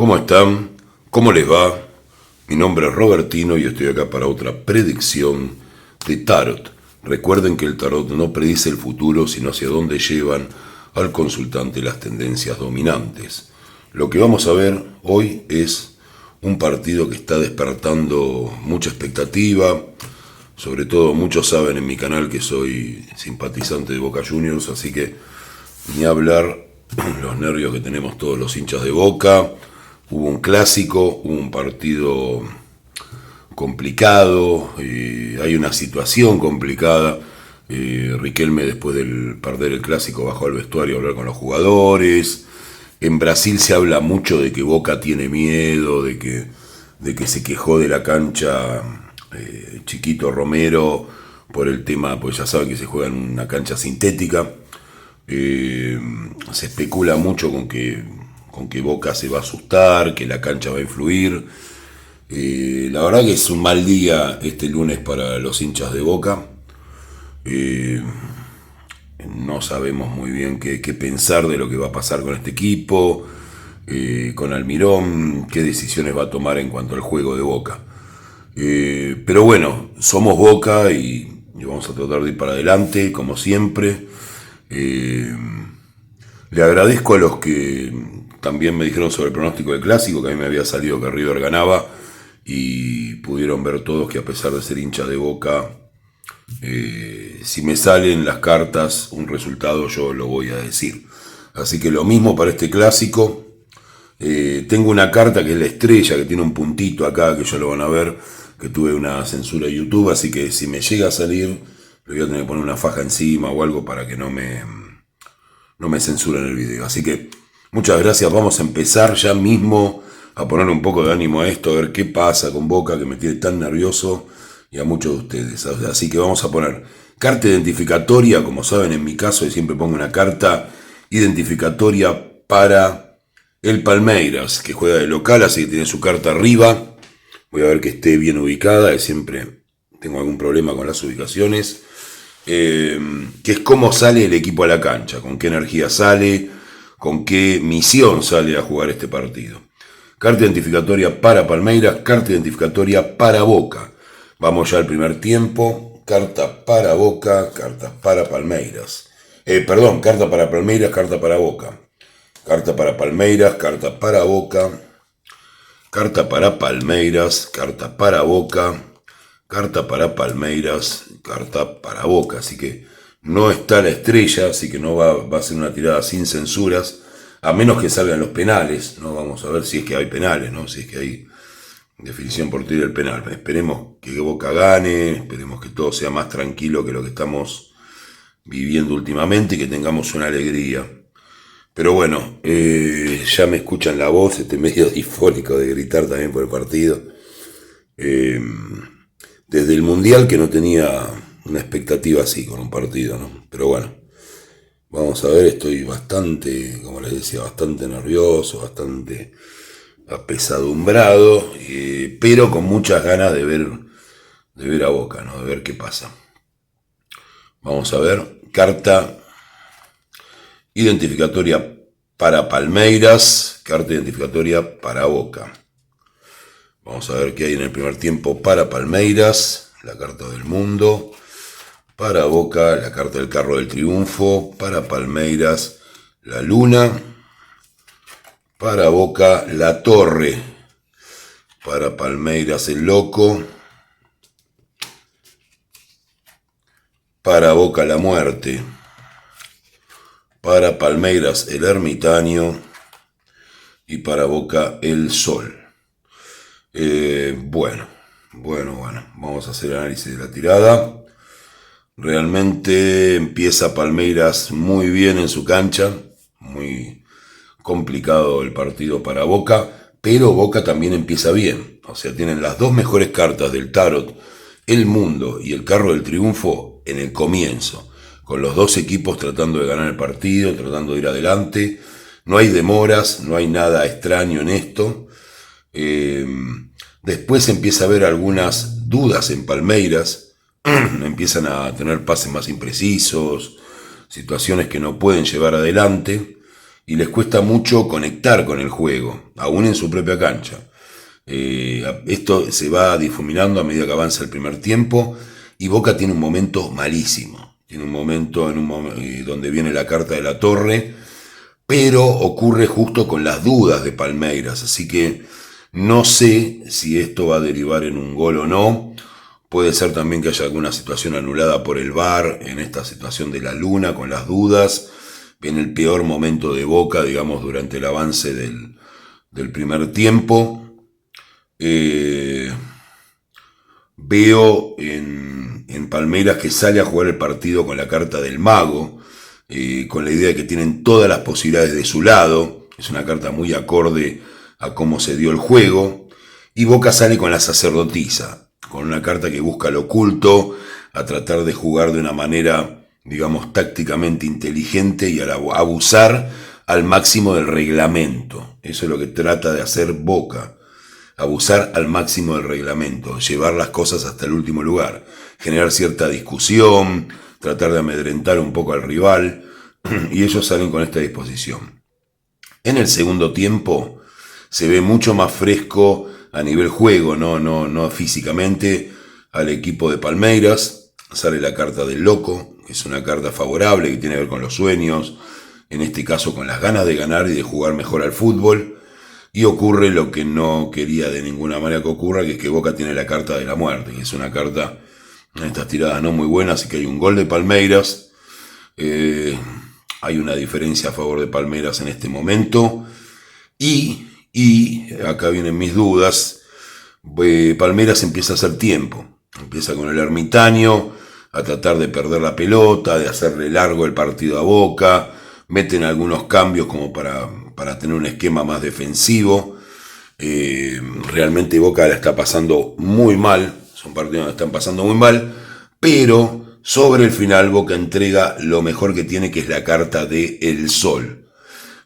¿Cómo están? ¿Cómo les va? Mi nombre es Robertino y estoy acá para otra predicción de tarot. Recuerden que el tarot no predice el futuro, sino hacia dónde llevan al consultante las tendencias dominantes. Lo que vamos a ver hoy es un partido que está despertando mucha expectativa. Sobre todo muchos saben en mi canal que soy simpatizante de Boca Juniors, así que ni hablar los nervios que tenemos todos los hinchas de Boca. Hubo un clásico, hubo un partido complicado, hay una situación complicada. Riquelme, después de perder el clásico, bajó al vestuario a hablar con los jugadores. En Brasil se habla mucho de que Boca tiene miedo, de que se quejó de la cancha Chiquito Romero por el tema, pues ya saben que se juega en una cancha sintética. Se especula mucho con que Boca se va a asustar, que la cancha va a influir. La verdad que es un mal día este lunes para los hinchas de Boca. No sabemos muy bien qué pensar de lo que va a pasar con este equipo, con Almirón, qué decisiones va a tomar en cuanto al juego de Boca. Pero bueno, somos Boca y vamos a tratar de ir para adelante, como siempre. Le agradezco a los que también me dijeron sobre el pronóstico del clásico, que a mí me había salido que River ganaba, y pudieron ver todos que a pesar de ser hincha de Boca, si me salen las cartas un resultado, yo lo voy a decir. Así que lo mismo para este clásico. Tengo una carta que es la estrella, que tiene un puntito acá, que ya lo van a ver, que tuve una censura de YouTube, así que si me llega a salir, le voy a tener que poner una faja encima o algo para que no me censuren el video. Así que muchas gracias, vamos a empezar ya mismo a poner un poco de ánimo a esto, a ver qué pasa con Boca, que me tiene tan nervioso, y a muchos de ustedes. Así que vamos a poner carta identificatoria, como saben en mi caso, y siempre pongo una carta identificatoria para el Palmeiras, que juega de local, así que tiene su carta arriba. Voy a ver que esté bien ubicada, que siempre tengo algún problema con las ubicaciones. Que es cómo sale el equipo a la cancha, con qué energía sale, con qué misión sale a jugar este partido. Carta identificatoria para Palmeiras, carta identificatoria para Boca. Vamos ya al primer tiempo. Carta para Boca, carta para Palmeiras. Carta para Palmeiras, carta para Boca. Carta para Palmeiras, carta para Boca. Carta para Palmeiras, carta para Boca. Carta para Palmeiras, carta para Boca. Así que no está la estrella, así que no va a ser una tirada sin censuras, a menos que salgan los penales. No vamos a ver si es que hay penales, ¿no? Si es que hay definición por tiro del penal. Esperemos que Boca gane, esperemos que todo sea más tranquilo que lo que estamos viviendo últimamente y que tengamos una alegría. Pero bueno, ya me escuchan la voz, medio difónico de gritar también por el partido. Desde el Mundial que no tenía una expectativa así con un partido, ¿no? Pero bueno, vamos a ver, estoy bastante, como les decía, bastante nervioso, bastante apesadumbrado, pero con muchas ganas de ver a Boca, ¿no? De ver qué pasa. Vamos a ver, carta identificatoria para Palmeiras, carta identificatoria para Boca. Vamos a ver qué hay en el primer tiempo para Palmeiras, la carta del mundo. Para Boca, la carta del carro del triunfo. Para Palmeiras, la luna. Para Boca, la torre. Para Palmeiras, el loco. Para Boca, la muerte. Para Palmeiras, el ermitaño. Y para Boca, el sol. Bueno, vamos a hacer el análisis de la tirada. Realmente empieza Palmeiras muy bien en su cancha, muy complicado el partido para Boca, pero Boca también empieza bien. O sea, tienen las dos mejores cartas del tarot, el mundo y el carro del triunfo en el comienzo, con los dos equipos tratando de ganar el partido, tratando de ir adelante. No hay demoras, no hay nada extraño en esto. Después empieza a haber algunas dudas en Palmeiras, empiezan a tener pases más imprecisos, situaciones que no pueden llevar adelante, y les cuesta mucho conectar con el juego, aún en su propia cancha. Esto se va difuminando a medida que avanza el primer tiempo y Boca tiene un momento malísimo. Tiene un momento donde viene la carta de la Torre, pero ocurre justo con las dudas de Palmeiras, así que no sé si esto va a derivar en un gol o no. Puede ser también que haya alguna situación anulada por el VAR en esta situación de la Luna con las dudas. En el peor momento de Boca, digamos, durante el avance del primer tiempo. Veo en Palmeiras que sale a jugar el partido con la carta del mago, con la idea de que tienen todas las posibilidades de su lado. Es una carta muy acorde a cómo se dio el juego. Y Boca sale con la sacerdotisa, con una carta que busca lo oculto, a tratar de jugar de una manera, digamos, tácticamente inteligente y a abusar al máximo del reglamento. Eso es lo que trata de hacer Boca. Abusar al máximo del reglamento, llevar las cosas hasta el último lugar, generar cierta discusión, tratar de amedrentar un poco al rival, y ellos salen con esta disposición. En el segundo tiempo se ve mucho más fresco a nivel juego, no físicamente, al equipo de Palmeiras. Sale la carta del loco, que es una carta favorable que tiene que ver con los sueños, en este caso con las ganas de ganar y de jugar mejor al fútbol. Y ocurre lo que no quería de ninguna manera que ocurra, que es que Boca tiene la carta de la muerte, que es una carta en estas tiradas no muy buena, así que hay un gol de Palmeiras. Hay una diferencia a favor de Palmeiras en este momento. Y acá vienen mis dudas. Palmeiras empieza a hacer tiempo. Empieza con el ermitaño a tratar de perder la pelota, de hacerle largo el partido a Boca. Meten algunos cambios como para tener un esquema más defensivo. Realmente Boca la está pasando muy mal. Son partidos que están pasando muy mal. Pero sobre el final Boca entrega lo mejor que tiene, que es la carta de El Sol.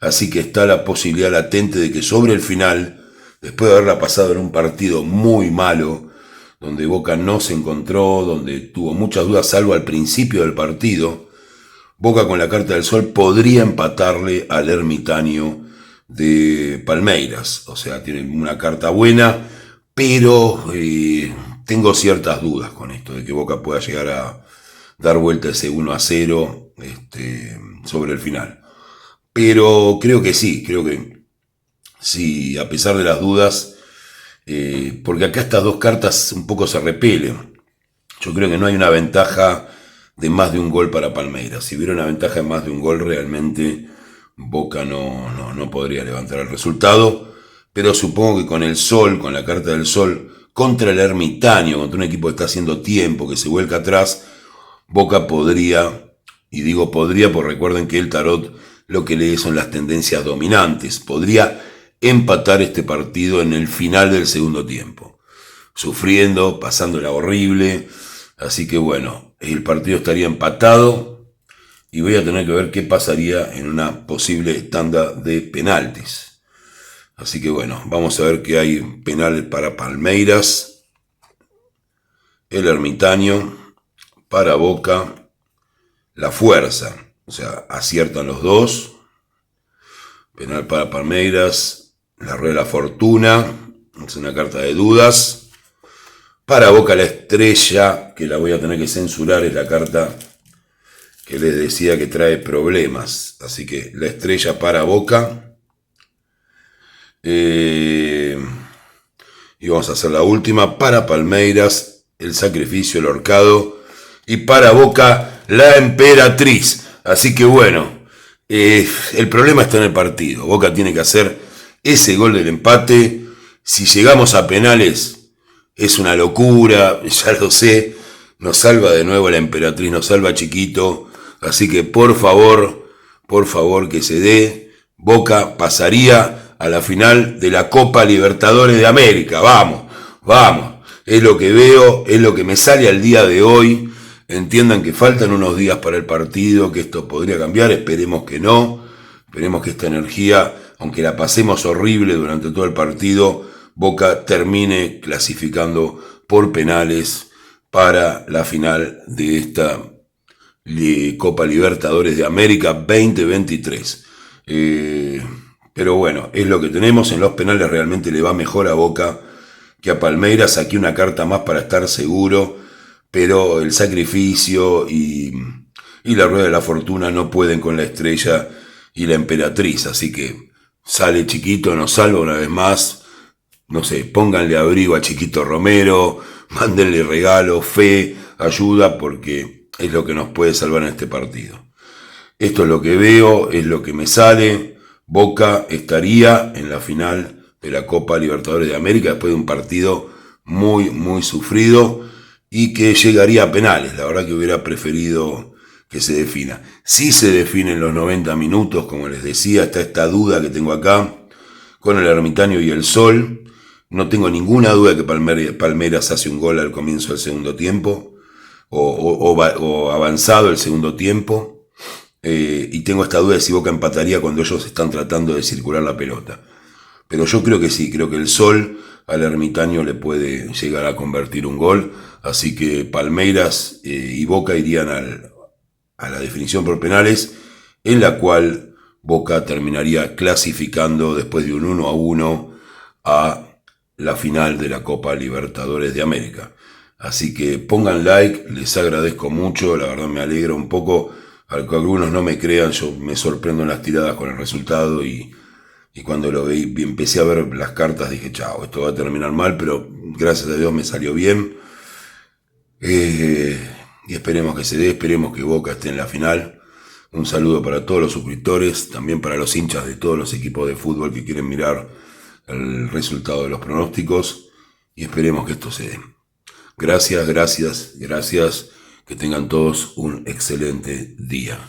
Así que está la posibilidad latente de que sobre el final, después de haberla pasado en un partido muy malo, donde Boca no se encontró, donde tuvo muchas dudas salvo al principio del partido, Boca con la carta del Sol podría empatarle al ermitaño de Palmeiras. O sea, tiene una carta buena, pero tengo ciertas dudas con esto, de que Boca pueda llegar a dar vuelta ese 1-0 sobre el final. Pero creo que sí, a pesar de las dudas, porque acá estas dos cartas un poco se repelen. Yo creo que no hay una ventaja de más de un gol para Palmeiras. Si hubiera una ventaja de más de un gol, realmente Boca no podría levantar el resultado. Pero supongo que con el Sol, con la carta del Sol, contra el ermitaño, contra un equipo que está haciendo tiempo, que se vuelca atrás, Boca podría, y digo podría porque recuerden que el tarot lo que lee son las tendencias dominantes, podría empatar este partido en el final del segundo tiempo, sufriendo, pasándola horrible. Así que bueno, el partido estaría empatado y voy a tener que ver qué pasaría en una posible tanda de penaltis. Así que bueno, vamos a ver qué hay penal para Palmeiras, el ermitaño, para Boca, la fuerza. O sea, aciertan los dos. Penal para Palmeiras, la rueda de la fortuna, es una carta de dudas. Para Boca la estrella, que la voy a tener que censurar, es la carta que les decía que trae problemas. Así que la estrella para Boca. Y vamos a hacer la última. Para Palmeiras, el sacrificio, el ahorcado. Y para Boca, la emperatriz. Así que bueno, el problema está en el partido. Boca tiene que hacer ese gol del empate. Si llegamos a penales, es una locura, ya lo sé. Nos salva de nuevo la emperatriz, nos salva Chiquito. Así que por favor que se dé. Boca pasaría a la final de la Copa Libertadores de América. Vamos. Es lo que veo, es lo que me sale al día de hoy. Entiendan que faltan unos días para el partido, que esto podría cambiar, esperemos que no. Esperemos que esta energía, aunque la pasemos horrible durante todo el partido, Boca termine clasificando por penales para la final de esta Copa Libertadores de América 2023. Eh, pero bueno, es lo que tenemos. En los penales realmente le va mejor a Boca que a Palmeiras. Aquí una carta más para estar seguro, pero el sacrificio y la rueda de la fortuna no pueden con la estrella y la emperatriz. Así que sale Chiquito, nos salva una vez más. No sé, pónganle abrigo a Chiquito Romero, mándenle regalo, fe, ayuda, porque es lo que nos puede salvar en este partido. Esto es lo que veo, es lo que me sale. Boca estaría en la final de la Copa Libertadores de América después de un partido muy, muy sufrido y que llegaría a penales. La verdad que hubiera preferido que se defina. Si se define en los 90 minutos, como les decía, está esta duda que tengo acá con el Ermitaño y el Sol. No tengo ninguna duda de que Palmeiras hace un gol al comienzo del segundo tiempo o avanzado el segundo tiempo. Y tengo esta duda de si Boca empataría cuando ellos están tratando de circular la pelota. Pero yo creo que sí, creo que el Sol al Ermitaño le puede llegar a convertir un gol. Así que Palmeiras y Boca irían a la definición por penales, en la cual Boca terminaría clasificando después de un 1-1 a la final de la Copa Libertadores de América. Así que pongan like, les agradezco mucho, la verdad me alegra un poco. Algunos no me crean, yo me sorprendo en las tiradas con el resultado y cuando lo vi, empecé a ver las cartas, dije, chao, esto va a terminar mal, pero gracias a Dios me salió bien. Y esperemos que se dé, esperemos que Boca esté en la final. Un saludo para todos los suscriptores, también para los hinchas de todos los equipos de fútbol que quieren mirar el resultado de los pronósticos y esperemos que esto se dé. Gracias, gracias, gracias. Que tengan todos un excelente día.